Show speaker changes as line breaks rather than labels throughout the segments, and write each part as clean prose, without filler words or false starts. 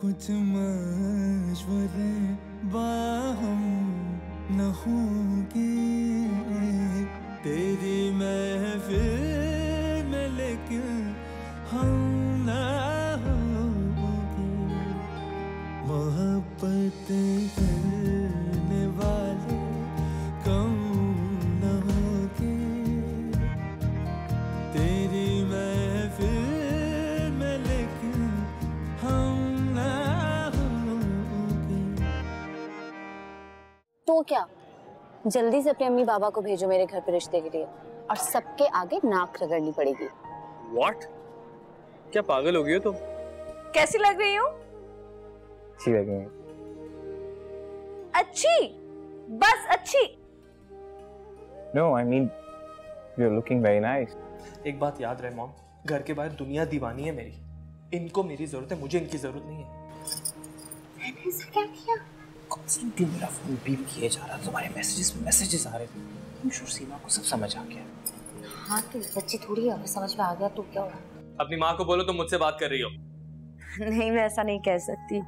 कुछ मशवरे बाहम न होंगे तेरी महफिल में, लेकिन हम ना होंगे। मोहब्बत करने वाले कम न होंगे तेरी महफिल में, लेकिन हम ना होंगे।
तो क्या, जल्दी से अपने अम्मी बाबा को भेजो मेरे घर पे रिश्ते के लिए, और सबके आगे नाक रगड़नी पड़ेगी।
What? क्या पागल हो गई हो तुम?
कैसी लग रही हूँ?
अच्छी लग रही है।
अच्छी? बस अच्छी?
No, I mean you're looking very nice.
एक बात याद रहे मॉम, घर के बाहर दुनिया दीवानी है मेरी। इनको मेरी जरूरत है, मुझे इनकी जरूरत नहीं है।
मैंने ऐसा क्या किया?
कॉन्स्टेंटली मेरा फोन बीप किए जा रहा, तुम्हारे मैसेजेस आ रहे थे। I'm sure सीमा को सब समझ आ गया।
हाँ तो बच्ची थोड़ी है, समझ में आ गया तो क्या हुआ?
अपनी माँ को बोलो तुम मुझसे बात कर रही हो।
नहीं, मैं ऐसा नहीं कह सकती।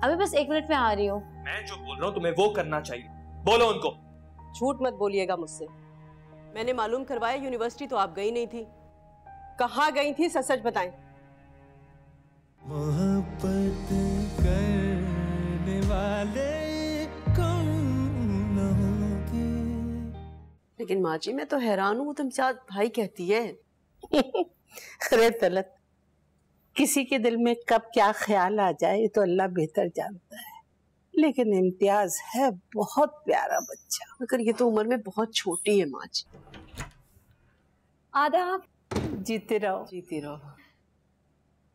अभी बस 1 मिनट में आ रही हूँ।
मैं जो बोल रहा हूँ तुम्हें वो करना चाहिए, बोलो उनको।
झूठ मत बोलिएगा मुझसे। मैंने मालूम करवाया यूनिवर्सिटी तो आप गई नहीं थी। कहाँ गई थी, सच सच बताएं।
मोहब्बत करने वाले कम न होंगे।
लेकिन माँ जी मैं तो हैरान हूँ, तुम साथ भाई कहती है।
अरे तलत, किसी के दिल में कब क्या ख्याल आ जाए ये तो अल्लाह बेहतर जानता है, लेकिन इम्तियाज है बहुत प्यारा बच्चा।
मगर ये तो उम्र में बहुत छोटी है माँ जी।
आदाब।
जीते रहो।
जीती रहो।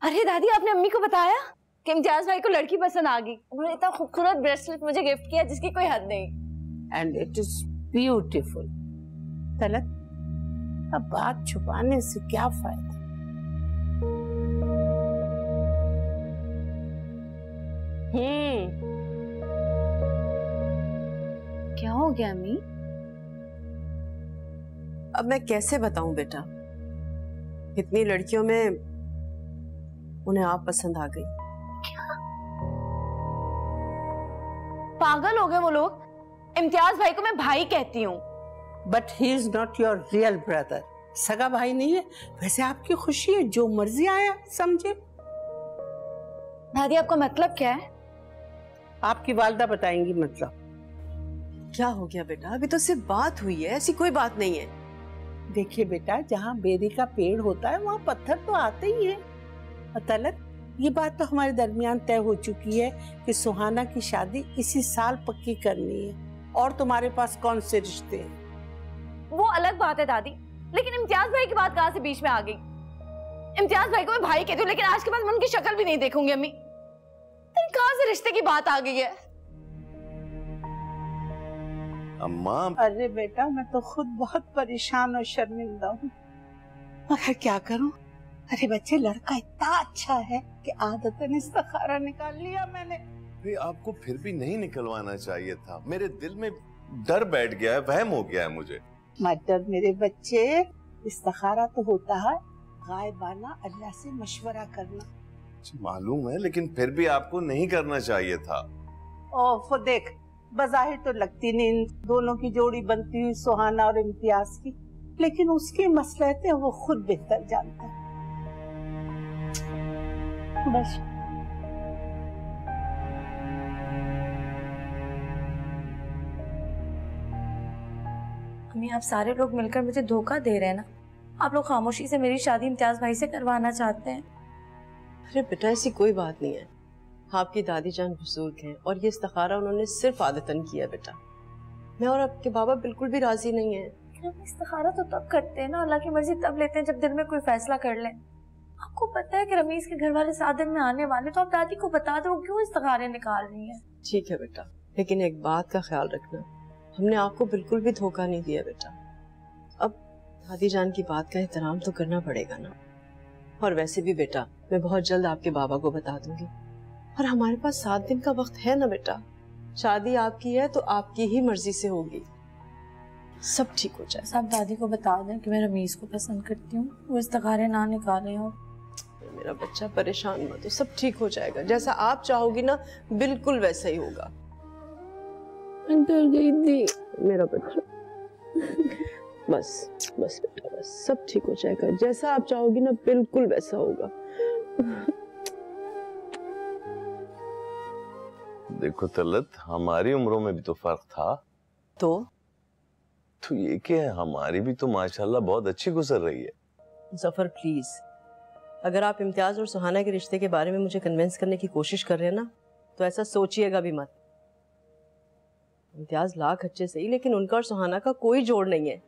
अरे दादी, आपने अम्मी को बताया कि इम्तियाज भाई को लड़की पसंद आ गई? उन्होंने इतना खूबसूरत ब्रेसलेट मुझे गिफ्ट किया जिसकी कोई हद नहीं।
And it is beautiful. Talat, अब बात छुपाने से क्या फायदा?
क्या हो गया अम्मी?
अब मैं कैसे बताऊं बेटा, इतनी लड़कियों में उन्हें आप पसंद आ गई।
पागल हो गए वो लोग। इम्तियाज भाई को मैं भाई कहती हूँ।
But he is not your real brother. सगा भाई नहीं है। वैसे आपकी खुशी है, जो मर्जी आया समझे।
दादी आपका मतलब क्या है?
आपकी वालदा बताएंगी मतलब।
क्या हो गया बेटा, अभी तो सिर्फ बात हुई है, ऐसी कोई बात नहीं है।
देखिए बेटा, जहाँ बेरी का पेड़ होता है वहाँ पत्थर तो आते ही है। तलत, ये बात तो हमारे दरमियान तय हो चुकी है कि सुहाना की शादी इसी साल पक्की करनी है, और तुम्हारे पास कौन से रिश्ते हैं?
वो अलग बात है दादी, लेकिन इम्तियाज भाई की बात कहाँ से बीच में आ गई? इम्तियाज भाई को मैं भाई कहती हूँ, लेकिन आज के बाद मैं उनकी शक्ल भी नहीं देखूंगी अम्मी। कहाँ से रिश्ते की बात आ गई है?
अम्मा।
अरे बेटा, मैं तो खुद बहुत परेशान और शर्मिंदा हूँ, मगर क्या करूँ। अरे बच्चे, लड़का इतना अच्छा है कि आदतन इस्तिखारा निकाल लिया मैंने।
अरे आपको फिर भी नहीं निकलवाना चाहिए था। मेरे दिल में डर बैठ गया है, वहम हो गया है मुझे।
मत डर मेरे बच्चे, इस्तिखारा तो होता है गायबाना अल्लाह से मशवरा करना।
मालूम है, लेकिन फिर भी आपको नहीं करना चाहिए था।
ओह देख, बज़ाहिर तो लगती नहीं इन दोनों की जोड़ी बनती हुई सुहाना और इम्तियाज की, लेकिन उसकी मसलहतें वो खुद बेहतर जानता है। बस
अम्मी, आप सारे लोग मिलकर मुझे धोखा दे रहे हैं ना। आप लोग खामोशी से मेरी शादी इम्तियाज भाई से करवाना चाहते हैं।
अरे बेटा, ऐसी कोई बात नहीं है। आपकी दादी जान बुजुर्ग हैं और ये इस्तिखारा उन्होंने सिर्फ आदतन किया बेटा। मैं और आपके बाबा बिल्कुल भी राजी नहीं है।
हम इस्तिखारा तो तब करते हैं ना, अल्लाह की मर्जी तब लेते हैं जब दिल में कोई फैसला कर लें। आपको पता है कि रमीज के घर वाले 7 दिन में आने वाले, तो आप दादी को बता दो क्यों इस्तिखारे निकाल रही हैं।
ठीक है बेटा, लेकिन एक बात का ख्याल रखना, हमने आपको बिल्कुल भी धोखा नहीं दिया बेटा। अब दादी जान की बात का एहतराम तो करना पड़ेगा ना। और वैसे भी बेटा, मैं बहुत जल्द आपके बाबा को बता दूंगी, और हमारे पास 7 दिन का वक्त है ना बेटा। शादी आपकी है तो आपकी ही मर्जी से होगी, सब ठीक हो जाए।
सब दादी को बता दें कि मैं रमीज को पसंद करती हूँ, वो इस्तिखारे ना निकालें। और
मेरा बच्चा, परेशान मत हो, सब ठीक हो जाएगा। जैसा आप चाहोगी ना बिल्कुल वैसा ही होगा। डर गई थी मेरा बच्चा। बस बस बेटा, बस सब ठीक हो जाएगा। जैसा आप चाहोगी ना बिल्कुल वैसा होगा।
देखो तलत, हमारी उम्रों में भी तो फर्क था।
तो
ये क्या है, हमारी भी तो माशाल्लाह बहुत अच्छी गुजर रही है।
जफर प्लीज, अगर आप इम्तियाज और सुहाना के रिश्ते के बारे में मुझे कन्विंस करने की कोशिश कर रहे हैं ना, तो ऐसा सोचिएगा भी मत। इम्तियाज लाख अच्छे सही, लेकिन उनका और सुहाना का कोई जोड़ नहीं है।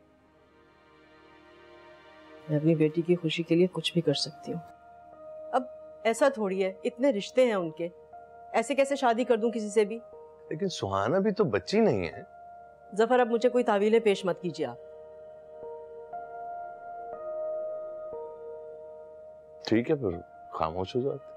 मैं अपनी बेटी की खुशी के लिए कुछ भी कर सकती हूँ। अब ऐसा थोड़ी है, इतने रिश्ते हैं उनके, ऐसे कैसे शादी कर दूं किसी से भी।
लेकिन सुहाना भी तो बच्ची नहीं है।
जफर अब मुझे कोई तावीलें पेश मत कीजिए आप।
ठीक है, फिर खामोश हो जाते।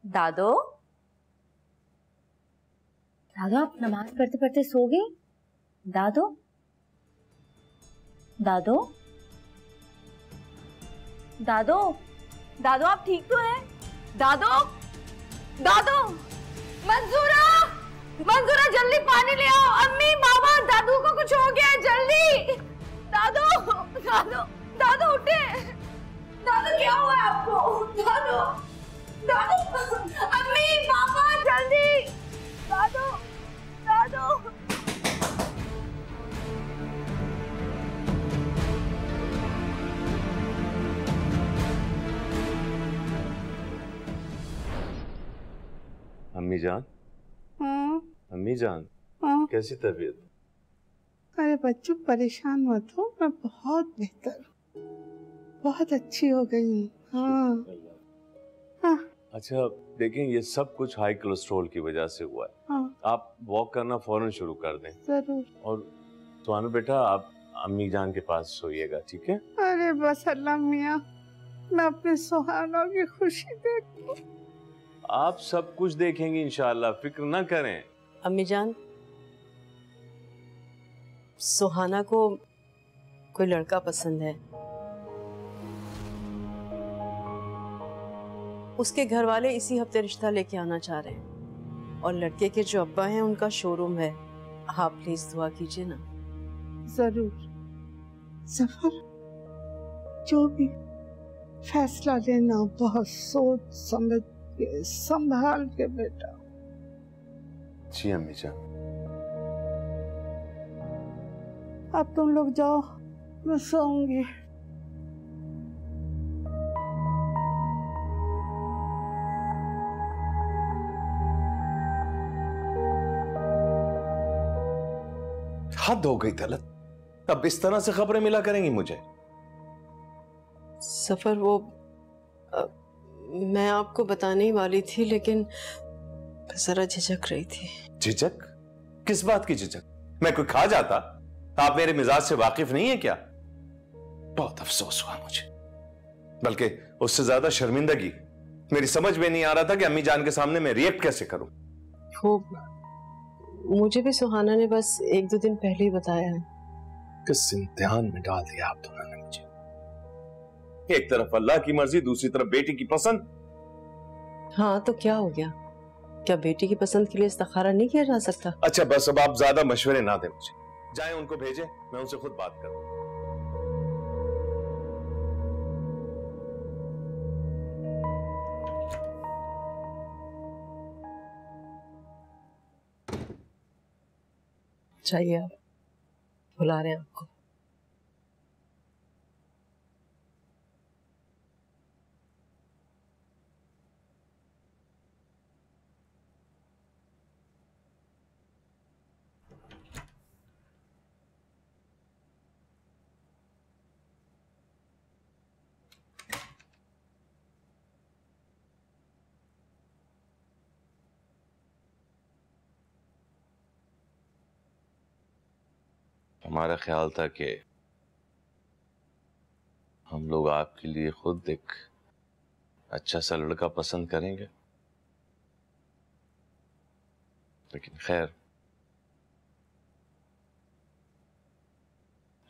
दादो, दादो आप नमाज पढ़ते पढ़ते सो गए? दादो, दादो,
दादो, दादो आप ठीक तो हैं? दादो, दादो, मंजूरा, मंजूरा जल्दी पानी ले आओ। अम्मी, बाबा, दादू को कुछ हो गया है, जल्दी। दादो, दादो, दादो उठे। दादो क्या हुआ है आपको? दादो, दादो, अम्मी, पापा, जल्दी। दादो, दादो।
अम्मी जान, अम्मी जान, कैसी तबीयत?
अरे बच्चों परेशान मत हो, मैं बहुत बेहतर हूँ, बहुत अच्छी हो गई हूँ। हाँ हाँ।
अच्छा देखें, ये सब कुछ हाई कोलेस्ट्रॉल की वजह से हुआ है।
हाँ।
आप वॉक करना फौरन शुरू कर दें।
जरूर।
और सुहाना बेटा, आप अम्मी जान के पास सोइएगा, ठीक है?
अरे बस अल्लाह मियाँ, मैं अपने सुहाना की खुशी देखूं।
आप सब कुछ देखेंगे इंशाअल्लाह, फिक्र ना करें।
अम्मी जान, सुहाना को कोई लड़का पसंद है। उसके घर वाले इसी हफ्ते रिश्ता लेके आना चाह रहे हैं, और लड़के के जो अब्बा हैं उनका शोरूम है। आप प्लीज दुआ कीजिए ना।
जरूर जफर, जो भी फैसला लेना बहुत सोच समझ के, संभाल के बेटा।
जी अम्मी जान।
अब तुम लोग जाओ, मैं सोऊंगी।
हद हो गई तलत, अब इस तरह से खबरें मिला करेंगी मुझे?
सफर वो मैं आपको बताने ही वाली थी, लेकिन जरा झिझक रही थी।
झिझक? किस बात की झिझक? मैं कोई खा जाता? आप मेरे मिजाज से वाकिफ नहीं है क्या? बहुत अफसोस हुआ मुझे, बल्कि उससे ज्यादा शर्मिंदगी। मेरी समझ में नहीं आ रहा था कि अम्मी जान के सामने मैं रिएक्ट कैसे करूं।
वो मुझे भी सुहाना ने बस 1-2 दिन पहले ही बताया है।
किस इम्तिहान में डाल दिया आप दोनों ने मुझे। एक तरफ अल्लाह की मर्जी, दूसरी तरफ बेटी की पसंद।
हाँ तो क्या हो गया? क्या बेटी की पसंद के लिए इस्तिखारा नहीं किया जा सकता?
अच्छा बस, अब आप ज्यादा मशवरे ना दें मुझे। जाएं, उनको भेजें, मैं उनसे खुद बात करूं।
चाहिए, आप बुला रहे हैं आपको।
हमारा ख्याल था कि हम लोग आपके लिए खुद एक अच्छा सा लड़का पसंद करेंगे, लेकिन खैर,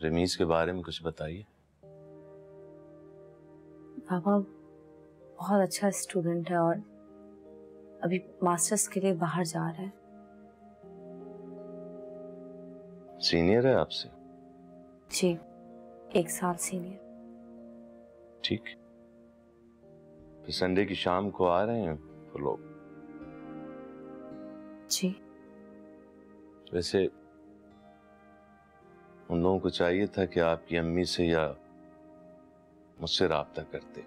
रमीज के बारे में कुछ बताइए।
पापा बहुत अच्छा स्टूडेंट है और अभी मास्टर्स के लिए बाहर जा रहा है।
सीनियर है आपसे?
जी, 1 साल सीनियर।
ठीक। फिर संडे की शाम को आ रहे हैं वो लोग?
जी।
वैसे उन लोगों को चाहिए था कि आपकी अम्मी से या मुझसे राब्ता करते।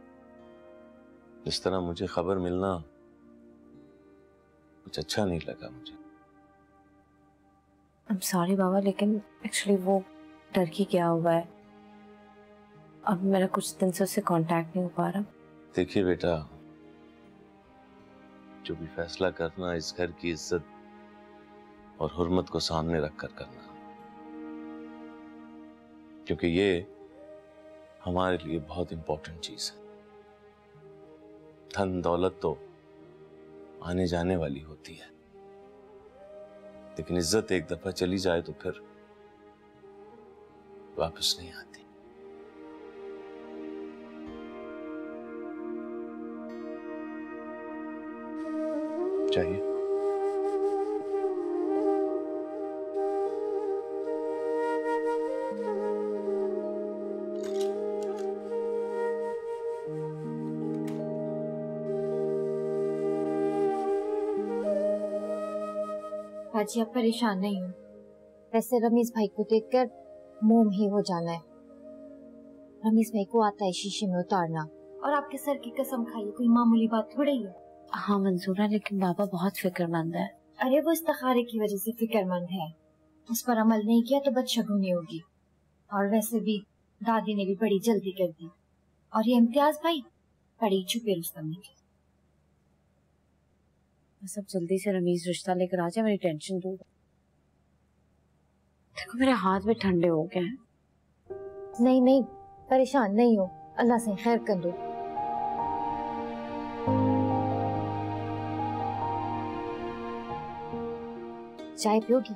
इस तरह मुझे खबर मिलना कुछ अच्छा नहीं लगा मुझे।
I'm sorry बाबा, लेकिन एक्चुअली वो टर्की गया हुआ है। अब मेरा कुछ दिन से उससे कांटेक्ट नहीं हो पा रहा।
देखिए बेटा, जो भी फैसला करना इस घर की इज्जत और हुर्मत को सामने रखकर करना, क्योंकि ये हमारे लिए बहुत इंपॉर्टेंट चीज है। धन दौलत तो आने जाने वाली होती है, लेकिन इज्जत एक दफा चली जाए तो फिर वापस नहीं आती। चाहिए
बाजी, आप परेशान नहीं हो। वैसे रमीज भाई को देखकर मोम ही हो जाना है। रमीज भाई को आता है शीशे में उतारना, और आपके सर की कसम खाइए, कोई मामूली बात थोड़ी है।
हाँ मंजूरा, लेकिन बाबा बहुत फिक्रमंद है।
अरे वो इस्तिखारे की वजह से फिक्रमंद है। उस पर अमल नहीं किया तो बदशगुनी होगी। और वैसे भी दादी ने भी बड़ी जल्दी कर दी। और ये इम्तियाज भाई बड़ी छुपे रुस्तम की।
बस अब जल्दी से रमीज रिश्ता लेकर आ जाए, मेरी टेंशन दूर। देखो मेरे हाथ भी ठंडे हो गए हैं।
नहीं नहीं, परेशान नहीं हो, अल्लाह से खैर कर दो। चाय पियोगी?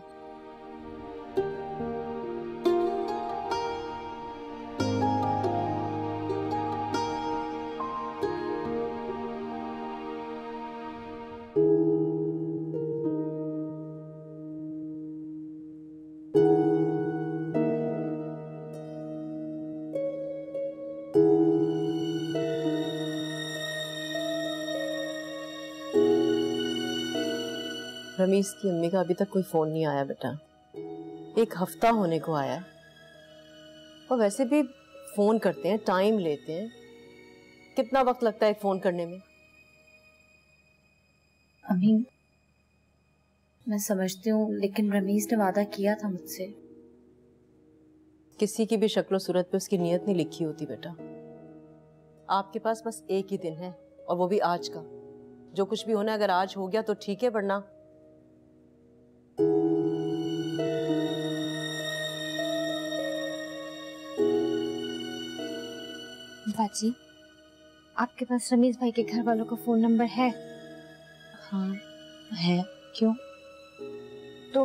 रमीज की अम्मी का अभी तक कोई फोन नहीं आया बेटा। 1 हफ्ता होने को आया है, और वैसे भी फोन करते हैं, टाइम लेते हैं। कितना वक्त लगता है एक फोन करने में?
अम्मी मैं समझती हूँ, लेकिन रमीज ने वादा किया था मुझसे।
किसी की भी शक्ल सूरत पे उसकी नीयत नहीं लिखी होती बेटा। आपके पास बस एक ही दिन है, और वो भी आज का। जो कुछ भी होना, अगर आज हो गया तो ठीक है, वरना
बाजी, आपके पास रमीज भाई के घर वालों का फोन नंबर है?
हाँ है। क्यों?
तो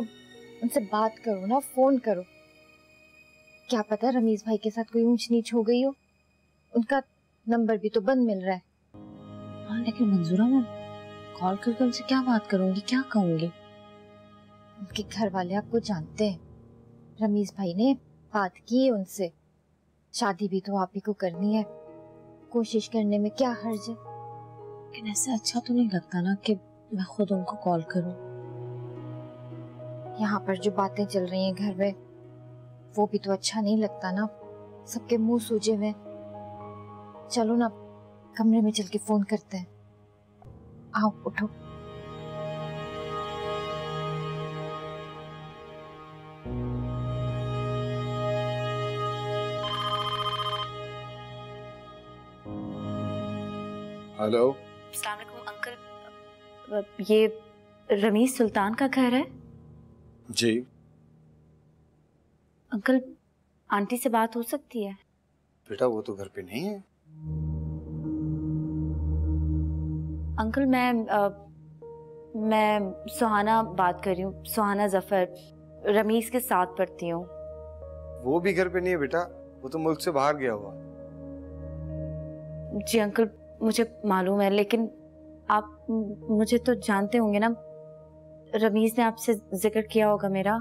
उनसे बात करो ना, फोन करो। क्या पता रमीज भाई के साथ कोई ऊंच नीच हो गई हो। उनका नंबर भी तो बंद मिल रहा है।
हाँ लेकिन मंजूरा, मैं कॉल करके उनसे क्या बात करूंगी, क्या कहूंगी?
उनके घर वाले आपको जानते हैं। रमीज भाई ने बात की है उनसे। शादी भी तो आप ही को करनी है, कोशिश करने में क्या हर्ज है।
लेकिन ऐसे अच्छा तो नहीं लगता ना कि मैं खुद उनको कॉल करूं।
यहाँ पर जो बातें चल रही हैं घर में, वो भी तो अच्छा नहीं लगता ना। सबके मुंह सूजे हुए। चलो ना, कमरे में चल के फोन करते हैं। आओ उठो।
हेलो।
अस्सलाम वालेकुम अंकल, ये रमीज सुल्तान का घर है?
जी।
अंकल आंटी से बात हो सकती है?
बेटा वो तो घर पे नहीं है।
अंकल मैं सुहाना बात कर रही हूँ, सुहाना जफर, रमीज के साथ पढ़ती हूँ।
वो भी घर पे नहीं है बेटा, वो तो मुल्क से बाहर गया हुआ।
जी अंकल, मुझे मालूम है, लेकिन आप मुझे तो जानते होंगे ना, रमीज ने आपसे जिक्र किया होगा मेरा।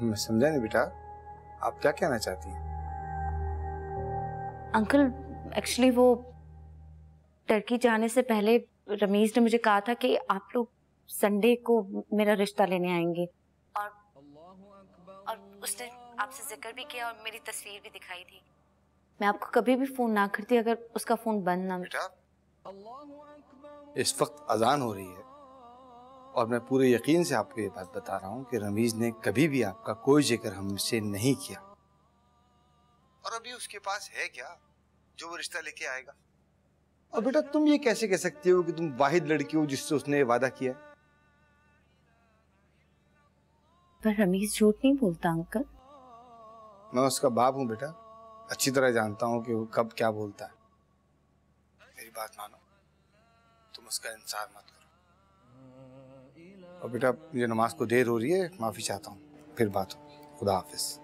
मैं समझा नहीं बेटा, आप क्या कहना चाहती हैं?
अंकल एक्चुअली वो टर्की जाने से पहले रमीज ने मुझे कहा था कि आप लोग संडे को मेरा रिश्ता लेने आएंगे, और उसने आपसे जिक्र भी किया और मेरी तस्वीर भी दिखाई थी। मैं आपको कभी भी फोन ना करती अगर उसका फोन बंद ना।
बेटा इस वक्त अजान हो रही है और मैं पूरे यकीन से आपको ये बात बता रहा हूँ कि रमीज ने कभी भी आपका कोई जिक्र हमसे नहीं किया। और अभी उसके पास है क्या जो वो रिश्ता लेके आएगा? और बेटा तुम ये कैसे कह सकती हो कि तुम वाहिद लड़की हो जिससे उसने वादा किया है?
पर रमीज झूठ नहीं बोलता अंकल।
मैं उसका बाप हूँ बेटा, अच्छी तरह जानता हूँ कि वो कब क्या बोलता है। मेरी बात मानो, तुम उसका इंतजार मत करो। और बेटा मुझे नमाज को देर हो रही है, माफी चाहता हूँ, फिर बात होगी। खुदा हाफिज।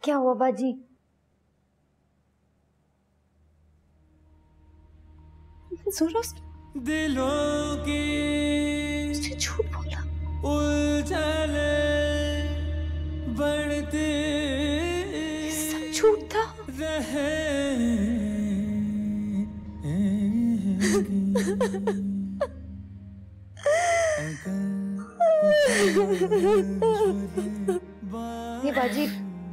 क्या हुआ बाजी?
दिलों की
झूठ बोला।
उलझने बढ़ते
सब झूठ था।
ये बाजी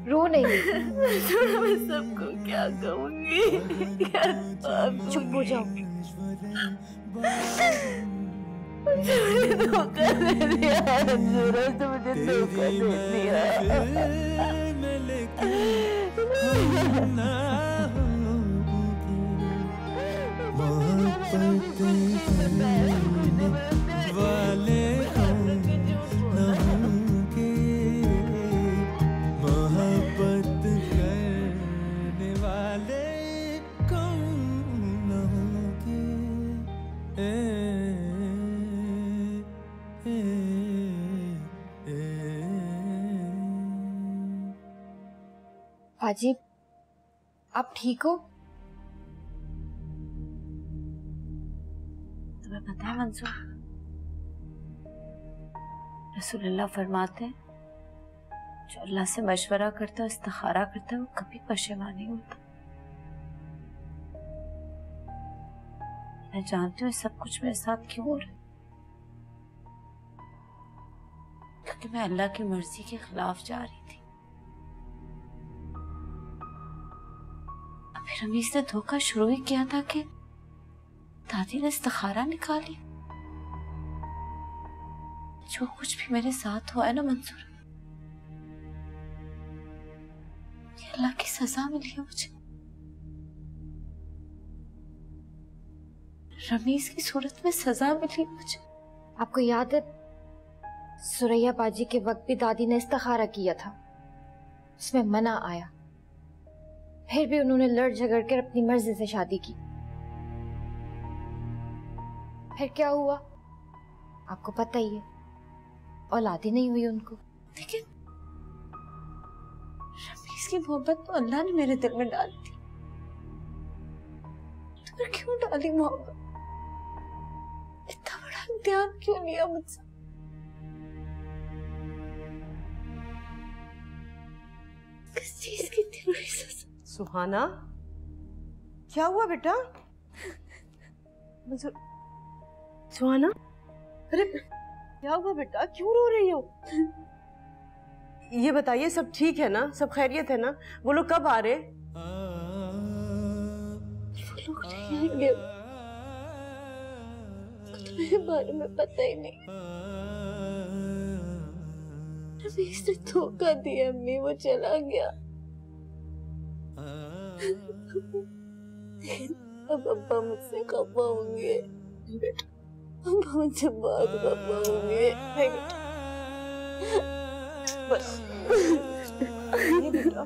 रो नहीं।
मैं सबको क्या कहूंगी?
चुप हो जाओ।
मुझे धोखा दे दिया, मुझे धोखा दे दिया।
वाले मोहब्बत करने वाले कौन न होंगे?
बाजी आप ठीक हो?
तुम्हें पता है मंसूर, रसूलुल्लाह फरमाते हैं जो अल्लाह से मशवरा करता है, इस्तिखारा करता है, वो कभी पशेमान नहीं होता। मैं जानती हूँ सब कुछ मेरे साथ क्यों हो रहा है, क्योंकि मैं अल्लाह की मर्जी के खिलाफ जा रही थी। अभी रमीज ने धोखा शुरू ही किया था कि दादी ने इस्तिखारा निकाली। जो कुछ भी मेरे साथ हुआ है ना मंसूर, ये अल्लाह की सजा मिली है मुझे। रमीज की सूरत में सजा मिली मुझे।
आपको याद है सुरैया बाजी के वक्त भी दादी ने इस्तिखारा किया था, उसमें मना आया, फिर भी उन्होंने लड़ झगड़ कर अपनी मर्जी से शादी की। फिर क्या हुआ आपको पता ही है, औलाद ही नहीं हुई उनको।
लेकिन रमीज की मोहब्बत तो अल्लाह ने मेरे दिल में डाली थी, तो क्यों डाली मोहब्बत? इतना बड़ा इम्तिहान क्यों लिया मुझसे? किस चीज की इतनी बड़ी सजा?
सुहाना क्या हुआ बेटा? सुहाना अरे क्या हुआ बेटा, क्यों रो रही हो? ये बताइए सब ठीक है ना, सब खैरियत है ना? वो लोग कब आ रहे?
वो लोग नहीं आएंगे, मेरे बारे में पता ही नहीं। रमीज ने धोखा दिया अम्मी, वो चला गया। अब अब्बा मुझसे खफा होंगे, अब्बा मुझसे बहुत खफा होंगे।
बस नहीं बेटा।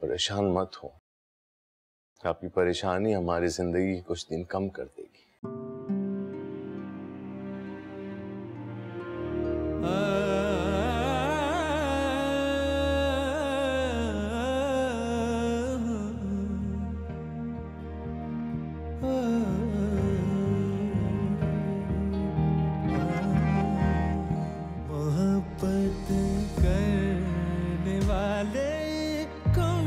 परेशान मत हो, आपकी परेशानी हमारी जिंदगी की कुछ दिन कम कर देगी।
मोहब्बत करने वाले कौन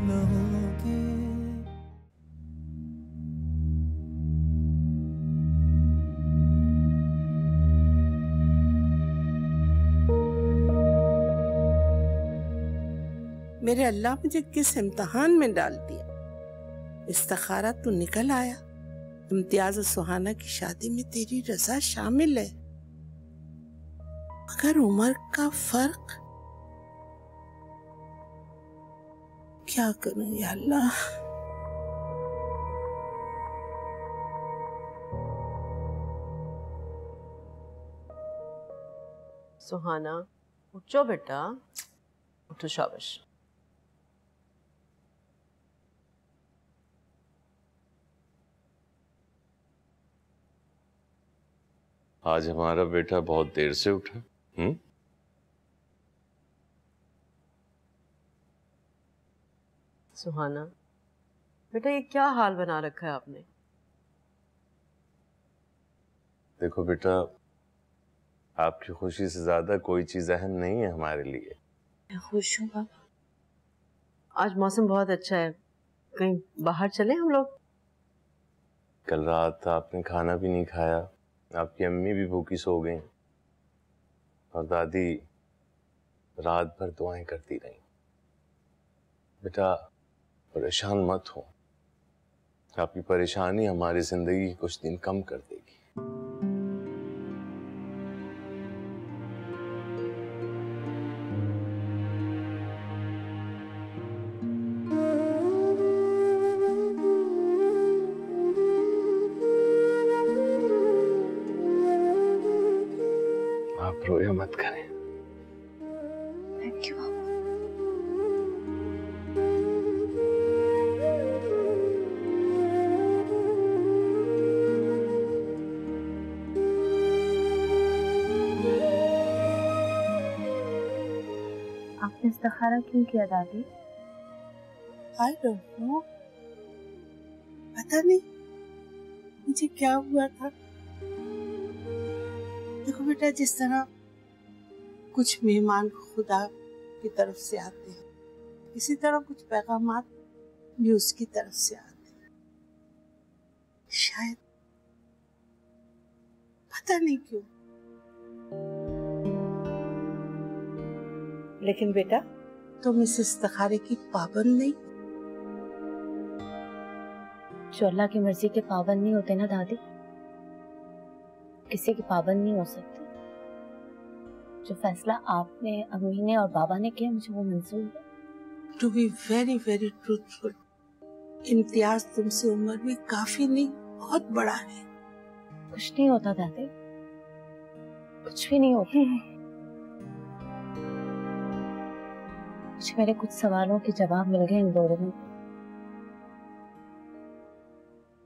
न होंगे।
मेरे अल्लाह मुझे किस इम्तिहान में डाल दिया। इस्तिखारा तो निकल आया। इम्तियाज और सुहाना की शादी में तेरी रजा शामिल है, मगर उम्र का फर्क। क्या करूं या अल्लाह।
सुहाना उठो बेटा, उठो, शाबाश।
आज हमारा बेटा बहुत देर से उठा।
सुहाना बेटा, ये क्या हाल बना रखा है आपने?
देखो बेटा, आपकी खुशी से ज्यादा कोई चीज अहम नहीं है हमारे लिए।
मैं खुश हूँ पापा। आज मौसम बहुत अच्छा है, कहीं बाहर चले हम लोग?
कल रात आपने खाना भी नहीं खाया, आपकी अम्मी भी भूखी सो गई और दादी रात भर दुआएं करती रही। बेटा परेशान मत हो, आपकी परेशानी हमारी जिंदगी की कुछ दिन कम कर देगी। आप रोया मत करें।
Thank you.
आपने इस्तिखारा क्यों किया दादी?
आई डोंट नो, पता नहीं मुझे क्या हुआ था। देखो बेटा, जिस तरह कुछ मेहमान खुदा की तरफ से आते हैं, इसी तरह कुछ पैगामात भी उसकी तरफ से आते हैं। शायद, पता नहीं क्यों। लेकिन बेटा, तुम इस इस्तिखारे की पाबंद नहीं।
जो अल्लाह की मर्जी के पाबंद नहीं होते ना दादी, किसी की पाबंद नहीं हो सकते। जो फैसला आपने, अम्मी ने और बाबा ने किया, मुझे वो मंजूर है।
To be very very truthful, Imtiaz तुमसे उम्र में काफी नहीं, बहुत बड़ा है।
कुछ नहीं होता दादी, कुछ भी नहीं होता। मुझे मेरे कुछ सवालों के जवाब मिल गए इन 2 दिनों में,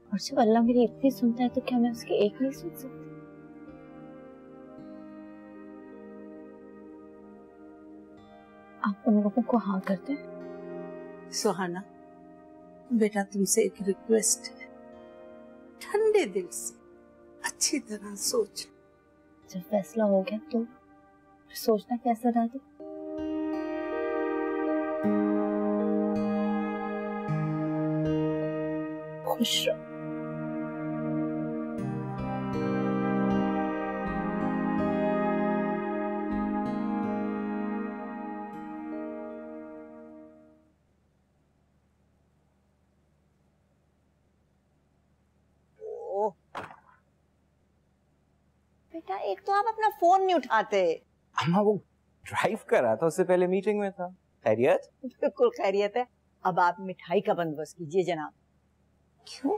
और जब अल्लाह मेरी इतनी सुनता है तो क्या मैं उसकी एक नहीं सुन सकती? आप उन लोगों को हाँ करते?
सुहाना बेटा, तुमसे एक रिक्वेस्ट है, ठंडे दिल से अच्छी तरह सोच।
जब फैसला हो गया तो सोचना कैसा दादी? खुश रहो।
बेटा, एक तो आप अपना फोन नहीं उठाते।
अम्मा, वो
ड्राइव कर रहा था, उससे पहले मीटिंग में था। खैरियत?
बिल्कुल खैरियत है। अब आप मिठाई का बंदोबस्त कीजिए जनाब। क्यों?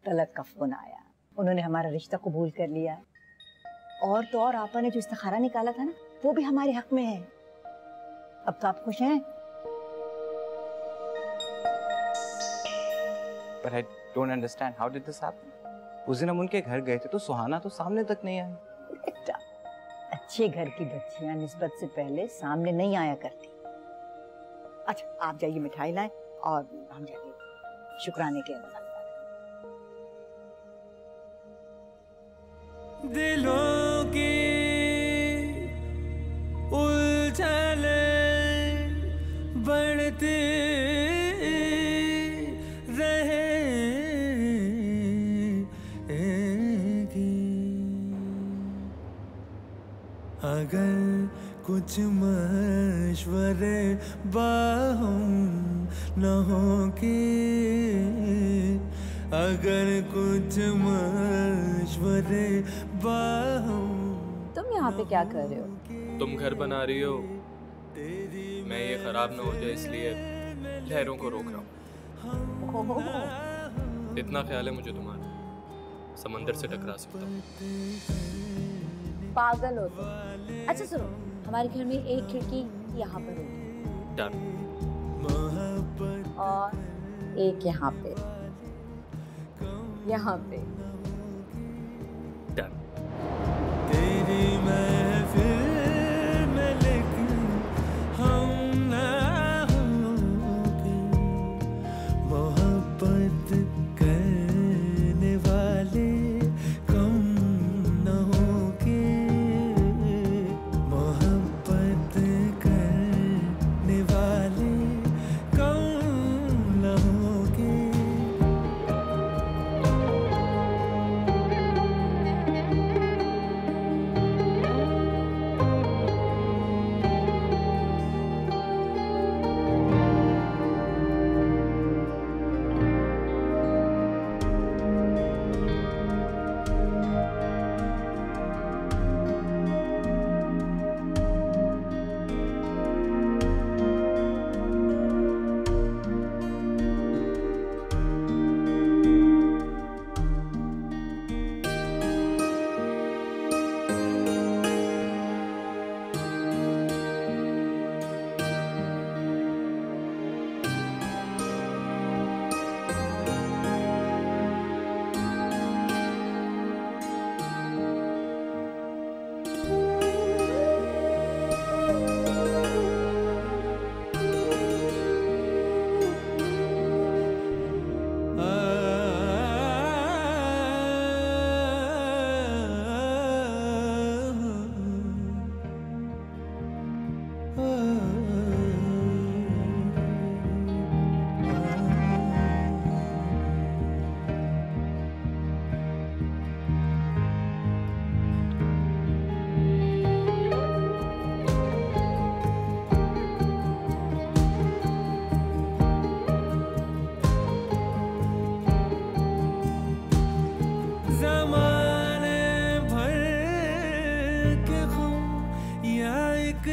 तलत का फोन आया, उन्होंने हमारा रिश्ता कबूल कर लिया। और तो और आपा ने जो इस्तिखारा निकाला था ना, वो भी हमारे हक में है। अब तो आप खुश हैं?
But I don't understand. How did this happen? उस दिन हम उनके घर गए थे तो सुहाना तो सामने तक नहीं आई।
बेटा, अच्छे घर की बच्चियां निस्बत से पहले सामने नहीं आया करती। अच्छा, आप जाइए मिठाई लाएं और हम जाके शुक्राने के इंतजार।
दिलों की उलझने बढ़ती अगर कुछ मशवरे बाहों न होंगे, अगर कुछ मशवरे बाहों।
तुम यहाँ पे क्या कर रहे हो?
तुम घर बना रही हो, मैं ये खराब ना हो जाए इसलिए लहरों को रोक रहा हूँ। इतना ख्याल है मुझे तुम्हारा, समंदर से टकरा सकता हूँ।
पागल हो तुम। अच्छा सुनो, हमारे घर में एक खिड़की यहाँ पर होगी।
डन।
और एक यहाँ पे, यहाँ पे।
डन।
तेरी महफिल में लेकिन हम ना होंगे, मोहब्बत करने वाले कम न होंगे, मोहब्बत करने वाले कम न होंगे।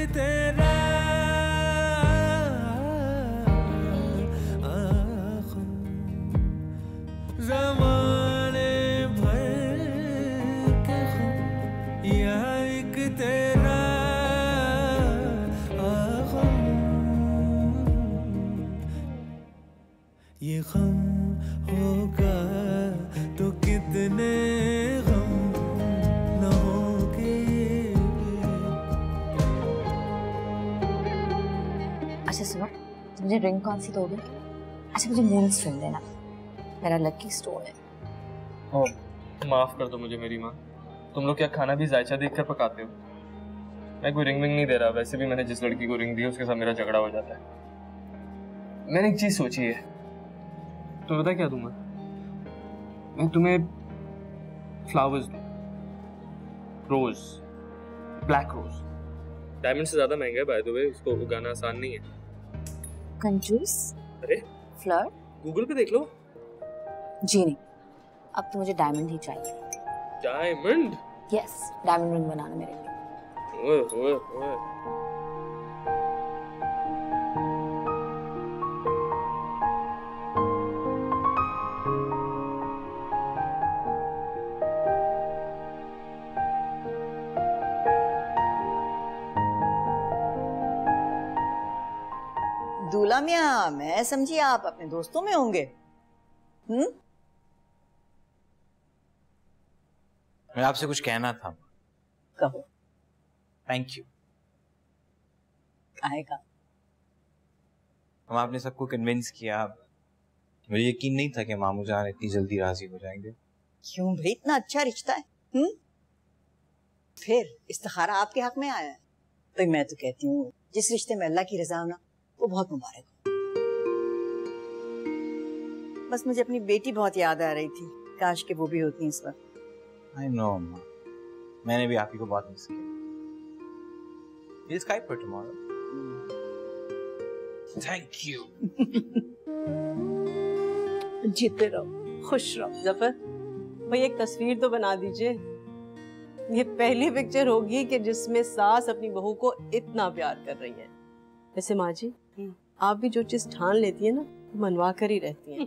तेरा ज़माने भर के ख़ुम या एक तेरा ख़ुम, ये ख़ुम होगा तो कितने ग़म न होंगे।
अच्छा सुनो, मुझे रिंग कौन सी दोगे? अच्छा मुझे मून स्ट्रिंग देना, मेरा लकी स्टोन है।
ओह, माफ कर दो मुझे मेरी माँ, तुम लोग क्या खाना भी जायचा देखकर पकाते हो? मैं कोई रिंग विंग नहीं दे रहा, वैसे भी मैंने जिस लड़की को रिंग दी है उसके साथ मेरा झगड़ा हो जाता है। मैंने एक चीज सोची है, तो पता क्या दूंगा? मैं तुम्हें फ्लावर्स दूं, रोज, ब्लैक रोज। डायमंड से ज्यादा महंगा है बाय द वे, उसको उगाना आसान नहीं है।
कंजूस।
अरे
फ्लर्ट,
गूगल पे देख लो।
जी नहीं, अब तो मुझे डायमंड ही चाहिए।
डायमंड?
यस, डायमंड रिंग बनाना मेरे लिए।
ओए ओए ओए।
अब्दुल्ला मियाँ, मैं समझी आप अपने दोस्तों में होंगे।
मैं आपसे कुछ कहना था।
कहो।
Thank you.
काहे का?
हम आपने सबको कन्विंस किया। मुझे यकीन नहीं था कि मामू जान इतनी जल्दी राजी हो जाएंगे।
क्यों भाई, इतना अच्छा रिश्ता है। फिर इस्तिखारा आपके हक में आया है। तो मैं तो कहती हूँ जिस रिश्ते में अल्लाह की रजा हो ना, वो बहुत मुबारक हो। बस मुझे अपनी बेटी बहुत याद आ रही थी, काश के वो भी होती इस वक्त।
I know, अम्मा। मैंने भी आप ही को बहुत मिस किया। We'll Skype for tomorrow. Thank you.
जीते रहो, खुश रहो।
जफर भाई एक तस्वीर तो बना दीजिए। ये पहली पिक्चर होगी कि जिसमें सास अपनी बहू को इतना प्यार कर रही है। वैसे माँ जी, आप भी जो चीज ठान लेती है ना, मनवा कर ही रहती हैं।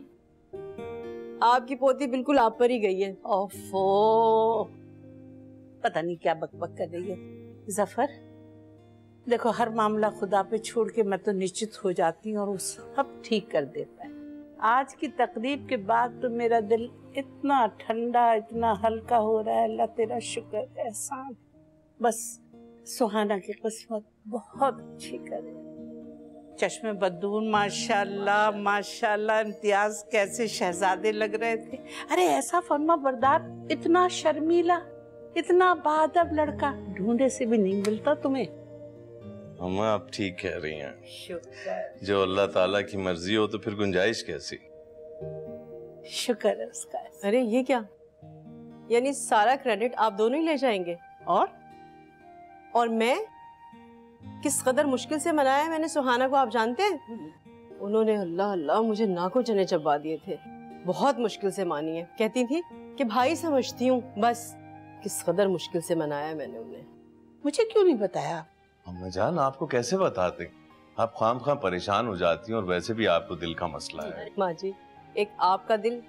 आपकी पोती बिल्कुल आप पर ही गई है।
ओफो, पता नहीं क्या बकबक कर रही है। जफर देखो, हर मामला खुदा पे छोड़ के मैं तो निश्चित हो जाती हूँ और वो सब ठीक कर देता है। आज की तकलीफ के बाद तो मेरा दिल इतना ठंडा, इतना हल्का हो रहा है। अल्लाह तेरा शुक्र, एहसान। बस सुहाना की किस्मत बहुत अच्छी करे। चश्मे बदून माशाल्लाह माशाल्लाह, इम्तियाज कैसे शहजादे लग रहे थे। अरे ऐसा फर्मा बरदार, इतना शर्मीला, इतना बाअदब लड़का ढूंढे से भी नहीं मिलता तुम्हें।
अम्मा आप ठीक कह रही हैं।
शुक्र,
जो अल्लाह ताला की मर्जी हो तो फिर गुंजाइश कैसी।
शुक्र है उसका।
अरे ये क्या, यानी सारा क्रेडिट आप दोनों ही ले जाएंगे? और मैं किस कदर मुश्किल से मनाया है मैंने सुहाना को, आप जानते हैं? उन्होंने अल्लाह अल्लाह मुझे नाकों चने चबा दिए थे। बहुत मुश्किल से मानी है, कहती थी कि भाई समझती हूँ, बस किस कदर मुश्किल से मनाया है मैंने उन्हें।
मुझे क्यों नहीं बताया?
अम्मा जान आपको कैसे बताते, आप खाम परेशान हो जाती हैं और वैसे भी आपको दिल का मसला है।
माँ जी, एक आपका दिल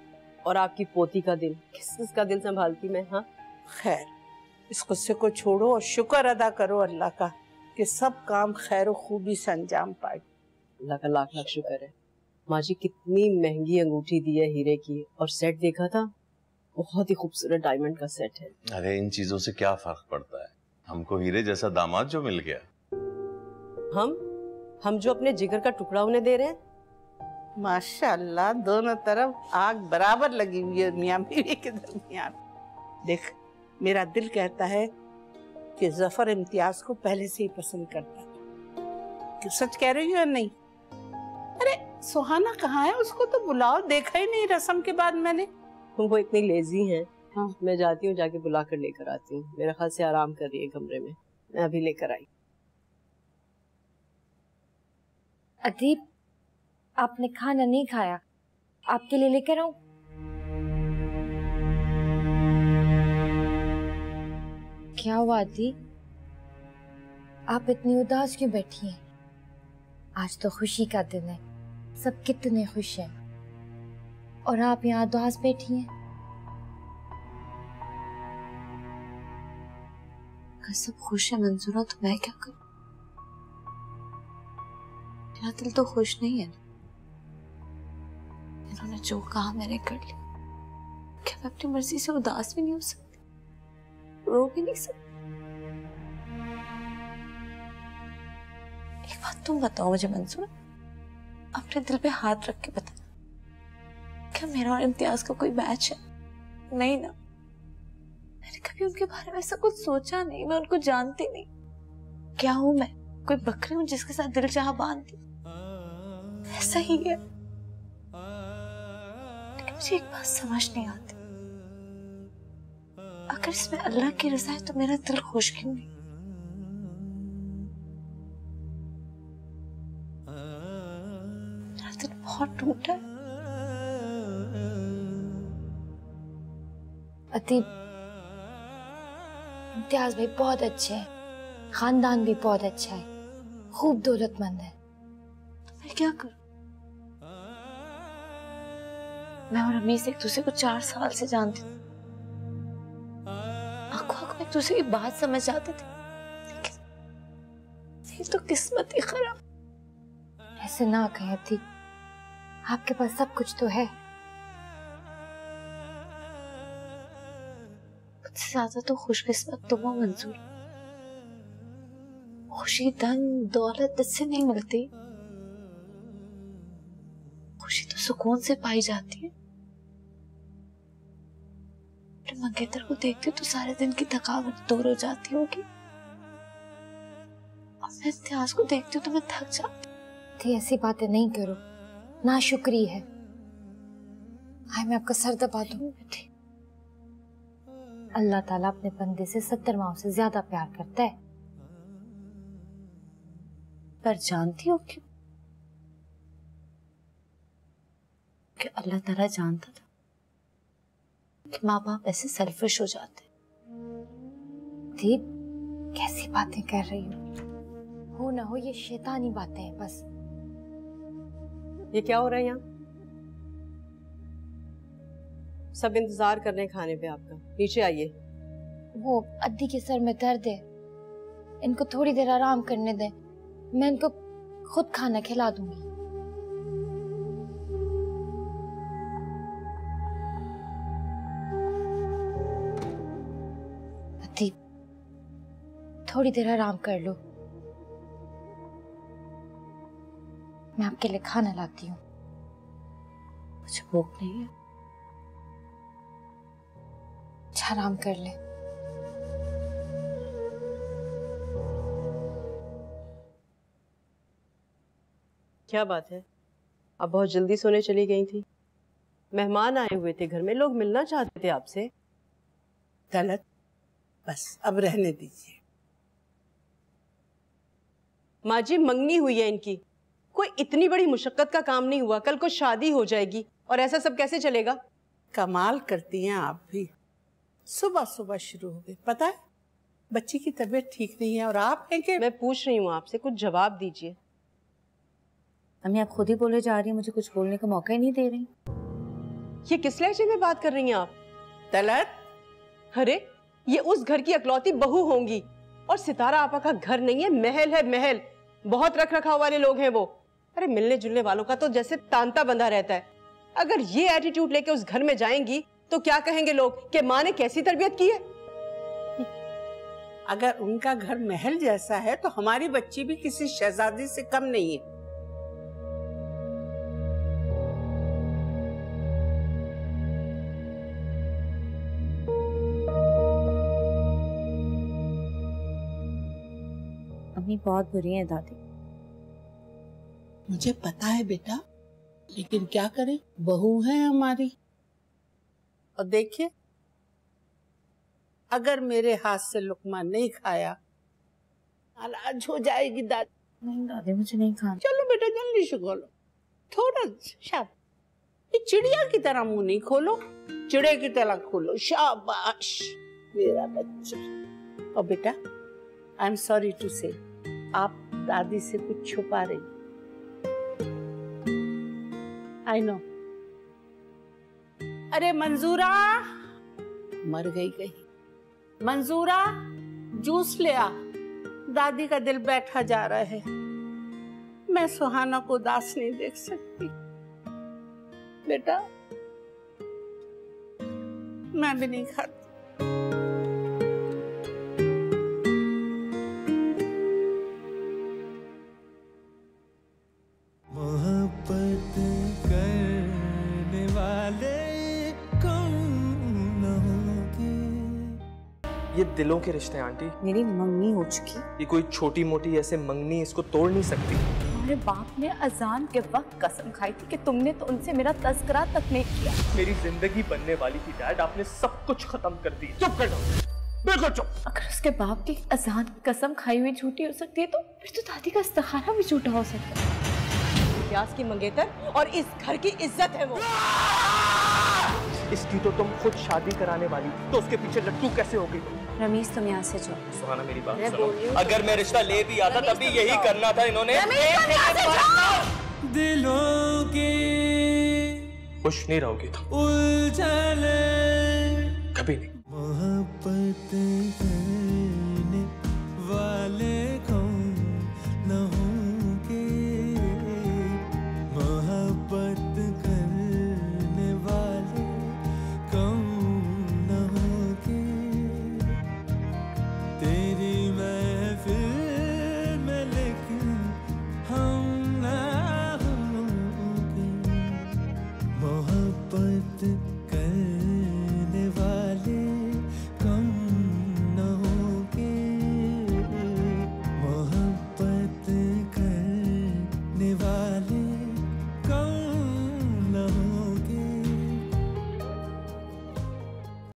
और आपकी पोती का दिल, किसका दिल संभालती मैं? हाँ
खैर, इस गुस्से को छोड़ो और शुक्र अदा करो अल्लाह का कि सब काम खैर और खूबी से अंजाम पाए।
अल्लाह का लाख लाख शुक्र है। माँ जी कितनी महंगी अंगूठी दी है हीरे की, और सेट देखा था, बहुत ही खूबसूरत डायमंड का सेट है।
अरे इन चीजों से क्या फर्क पड़ता है, हमको हीरे जैसा दामाद जो मिल गया।
हम जो अपने जिगर का टुकड़ा उन्हें दे रहे हैं।
माशाल्लाह, दोनों तरफ आग बराबर लगी हुई है मियां बीवी के दरमियान। देख, मेरा दिल कहता है कि जफर इम्तियाज को पहले से ही पसंद करता था। कि सच कह रही हो या नहीं? अरे सुहाना कहाँ है? उसको तो बुलाओ, देखा ही नहीं रस्म के बाद मैंने।
वो इतनी लेजी हैं। हाँ। मैं जाती हूँ, जाके बुला कर लेकर आती हूँ। मेरे ख्याल से आराम कर रही है कमरे में, मैं अभी लेकर आई।
अदीब, आपने खाना नहीं खाया, आपके लिए लेकर आऊं? क्या हुआ अदीब, आप इतनी उदास क्यों बैठी हैं? आज तो खुशी का दिन है, सब कितने खुश हैं, और आप यहाँ उदास बैठी हैं।
अगर सब खुश है मंजूरा, तो मैं क्या करूं? मेरा दिल तो खुश नहीं है। इन्होंने जो कहा मैंने कर लिया। क्या मैं अपनी मर्जी से उदास भी नहीं हो सकती, रो भी नहीं सकती? एक बात तुम बताओ मुझे मंजूरा, अपने दिल पे हाथ रख के बता, क्या मेरा और इम्तियाज का कोई मैच है? नहीं ना, मैंने कभी उनके बारे में ऐसा कुछ सोचा नहीं, मैं उनको जानती नहीं। क्या हूं मैं, कोई बकरी हूं जिसके साथ दिल चाह बांध दी? ऐसा ही है। लेकिन मुझे एक बात समझ नहीं आती, अगर इसमें अल्लाह की रज़ा है तो मेरा दिल खुश क्यों नहीं? मेरा दिल बहुत टूटा है।
अतीब, इम्तियाज भाई बहुत अच्छे हैं, खानदान भी बहुत अच्छा है, खूब दौलतमंद है।
तो मैं क्या करूं? मैं और रमीज एक दूसरे को 4 साल से जानते थे, आंखों आंखों में एक दूसरे की बात समझ जाते थे, लेकिन ये तो किस्मत ही खराब।
ऐसे ना कहें थी, आपके पास सब कुछ तो है।
मुझसे ज्यादा तो खुशकिस्मत तुम हो मंजूर। खुशी धन दौलत इससे नहीं मिलती, खुशी तो सुकून से पाई जाती है। अपने मंगेतर को देखती तो सारे दिन की थकावट दूर हो जाती होगी। अपने इतिहास को देखती हूँ तो मैं थक जाती।
थी ऐसी बातें नहीं करो, ना शुक्री है। हाय मैं आपका सर दबा दूं। अल्लाह ताला अपने बंदे से 70 माओं से ज्यादा प्यार करता है।
पर जानती हो क्यों? कि अल्लाह ताला जानता था कि माँ बाप ऐसे सेल्फिश हो जाते।
दीप कैसी बातें कर रही हो ना हो ये शैतानी बातें हैं बस।
ये क्या हो रहा है यहाँ? सब इंतजार कर रहे हैं खाने पे आपका, नीचे आइए।
वो अद्दी के सर में दर्द है, इनको थोड़ी देर आराम करने दें, मैं इनको खुद खाना खिला दूंगी। अद्दी थोड़ी देर आराम कर लो, मैं आपके लिए खाना लाती हूँ।
मुझे भूख नहीं है।
अच्छा आराम कर ले।
क्या बात है, अब बहुत जल्दी सोने चली गई थी? मेहमान आए हुए थे घर में, लोग मिलना चाहते थे आपसे।
गलत, बस अब रहने दीजिए।
माँ जी मंगनी हुई है इनकी, कोई इतनी बड़ी मुशक्कत का काम नहीं हुआ। कल को शादी हो जाएगी और ऐसा सब कैसे चलेगा?
कमाल करती हैं आप भी, सुबह सुबह शुरू हो गई। पता है बच्ची की तबीयत ठीक नहीं है और आप हैं कि?
मैं पूछ रही हूँ आपसे, कुछ जवाब दीजिए।
अम्मी आप खुद ही बोले जा रही हैं, मुझे कुछ बोलने का मौका ही नहीं दे रही।
ये किस लहजे में बात कर रही हैं आप?
तलत,
अरे ये उस घर की अकलौती बहू होंगी और सितारा आपा का घर नहीं है, महल है महल। बहुत रख रखाव वाले लोग हैं वो। अरे मिलने जुलने वालों का तो जैसे तांता बंधा रहता है। अगर ये एटीट्यूड लेके उस घर में जाएंगी तो क्या कहेंगे लोग कि माँ ने कैसी तरबियत की है।
अगर उनका घर महल जैसा है तो हमारी बच्ची भी किसी शहजादी से कम नहीं है।
अम्मी बहुत बुरी हैं दादी।
मुझे पता है बेटा, लेकिन क्या करें, बहू है हमारी। और देखिए अगर मेरे हाथ से लुकमा नहीं खाया नाराज हो जाएगी दादी।
नहीं दादी मुझे नहीं खाना।
चलो बेटा जल्दी से खोलो, थोड़ा शाबाश। ये चिड़िया की तरह मुंह नहीं खोलो, चिड़े की तरह खोलो। शाबाश मेरा बच्चा। और बेटा आई एम सॉरी टू से, आप दादी से कुछ छुपा रही। I know. अरे मंजूरा, मर गई कहीं। मंजूरा जूस ले आ, दादी का दिल बैठा जा रहा है। मैं सुहाना को उदास नहीं देख सकती। बेटा मैं भी नहीं खाती।
मोहब्बत करने वाले कम न होंगे।
ये दिलों के रिश्ते हैं आंटी।
मेरी मंगनी हो चुकी।
ये कोई छोटी मोटी ऐसे मंगनी इसको तोड़ नहीं सकती।
तुम्हारे बाप ने अजान के वक्त कसम खाई थी कि तुमने तो उनसे मेरा तस्करा तक नहीं किया।
मेरी जिंदगी बनने वाली थी डैड, आपने सब कुछ खत्म कर दिया। चुप कर दो, बिल्कुल चुप।
अगर उसके बाप की अजान की कसम खाई हुई झूठी हो सकती है तो फिर तो दादी का इस्तिखारा भी झूठा हो सकता है।
इतिहास की मंगेतर और इस घर की इज्जत है वो।
इसकी तो तुम खुद शादी कराने वाली थी, तो उसके पीछे लट्टू कैसे हो गई?
रमीज तुम यहाँ से जाओ।
सुहाना मेरी बात सुनो, अगर मैं रिश्ता ले भी आता तभी यही करना था इन्होंने।
दिलों के
खुश नहीं रहोगी तुम,
उलझने
कभी नहीं।
मोहब्बत